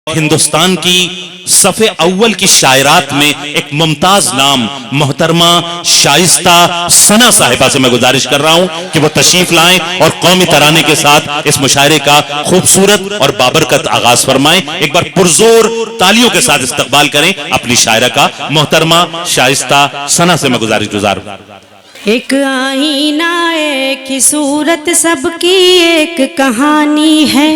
ہندوستان کی صف اول کی شاعرات میں ایک ممتاز نام محترمہ شائستہ ثنا صاحبہ سے میں گزارش کر رہا ہوں کہ وہ تشریف لائیں اور قومی ترانے کے ساتھ اس مشاعرے کا خوبصورت اور بابرکت آغاز فرمائیں۔ ایک بار پرزور تالیوں کے ساتھ استقبال کریں اپنی شاعرہ کا۔ محترمہ شائستہ ثنا سے میں گزارش ایک آئینہ ایک ہی صورت سب کی ایک کہانی ہے،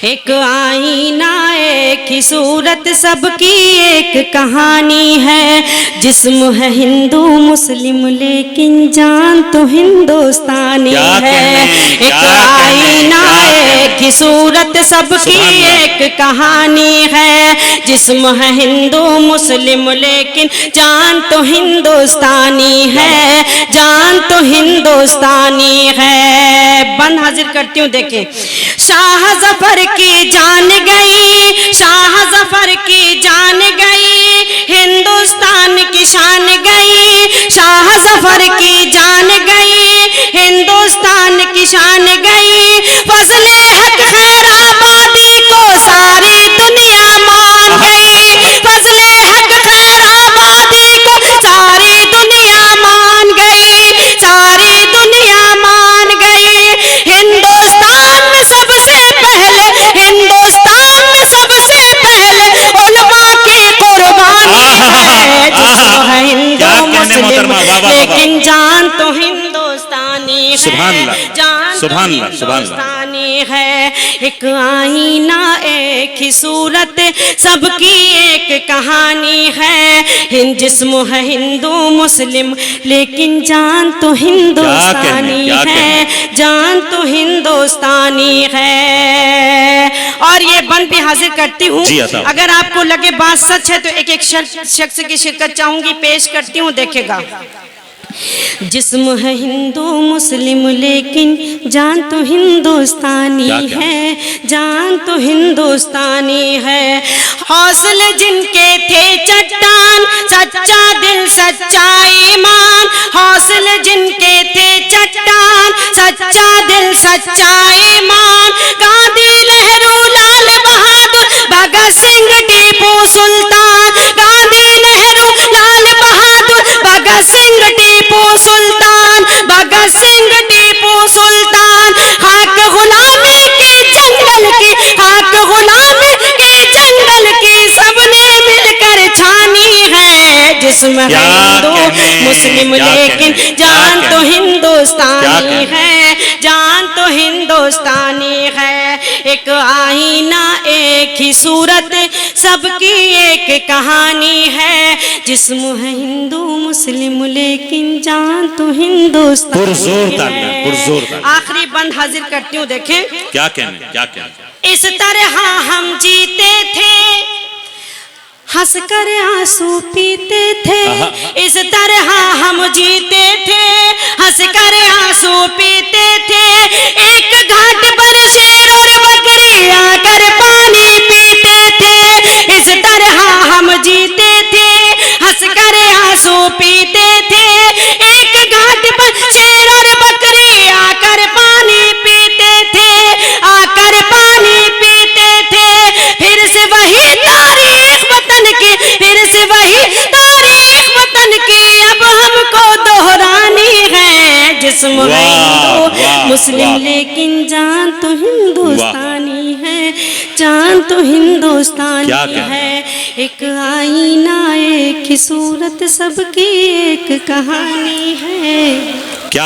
ایک آئینہ ایک ہی صورت سب کی ایک کہانی ہے، جسم ہے ہندو مسلم لیکن جان تو ہندوستانی ہے۔ ایک آئینہ ایک ہی صورت سب کی ایک کہانی ہے، جسم ہے ہندو مسلم لیکن جان تو ہندوستانی ہے، جان تو ہندوستانی ہے۔ بند حاضر کرتی ہوں، دیکھیں شاہ ظفر کی جان گئی، شاہ ظفر کی جان گئی، ہندوستان کی شان گئی، شاہ ظفر کی جان گئی، ہندوستان کی شان گئی، فضل حق خیر آبادی کو ساری دنیا مان گئی، فضل حق خیر آبادی کو ساری دنیا مان گئی، ساری دنیا مان گئی۔ ہندوستان میں سب سے پہلے، ہندوستان میں سب سے پہلے علماء کی قربانی ہے، جسم ہے ہندو مسلم لیکن جان تو ہندوستانی ہے، جان تو ہندوستانی ہے۔ ایک آئینہ ایک ہی صورت سب کی ایک کہانی ہے، جسم ہے ہندو مسلم لیکن جان تو ہندوستانی ہے، جان تو ہندوستانی ہے۔ اور یہ بند بھی حاضر کرتی ہوں، اگر آپ کو لگے بات سچ ہے تو ایک ایک شخص کی شرکت چاہوں گی، پیش کرتی ہوں، دیکھے گا۔ جسم ہے ہندو مسلم لیکن جان تو ہندوستانی ہے، جان تو ہندوستانی ہے۔ حوصلے جن کے تھے چٹان، سچا دل سچا ایمان، حوصلے جن کے تھے چٹان، سچا دل سچا ایمان، گاندھی نہرو لال بہادر بھگت سنگھ ٹیپو سلطان، گاندھی نہرو لال بہادر بھگت سنگھ ٹیپو سلطان، بھگت سنگھ ٹیپو سلطان، خاک غلامی کے جنگل کی، خاک غلامی کے جنگل کی سب نے مل کر چھانی ہے، جسم ہے ہندو مسلم لیکن جان تو ہندوستانی ہے، جان تو ہندوستانی ہے۔ ایک آئینہ ایک ہی صورت سب کی ایک کہانی ہے، جسم ہے ہندو مسلم لیکن جان تو ہندوستانی ہے۔ آخری بند حاضر کرتی ہوں، دیکھیں کیا کہنے۔ اس طرح ہم جیتے تھے، ہنس کر آنسو پیتے تھے، اس طرح ہم جیتے تھے، ہنس کر آنسو پیتے تھے، ایک گھاٹ پر شیر اور بکری آ کر پانی پیتے تھے، اس طرح ہم جیتے تھے، ہنس کر آنسو پیتے تھے، ایک گھاٹ پر شیر اور بکری آ کر پانی پیتے تھے، آ کر پانی پیتے تھے، پھر سے وہی تاریخ وطن کی، پھر سے وہی تاریخ وطن کی اب ہم کو دہرانی ہے، جسم ہے ہندو مسلم لیکن جان تو ہندوستانی ہے، جان تو ہندوستانی ہے۔ ایک آئینہ ایک ہی صورت سب کی ایک کہانی ہے۔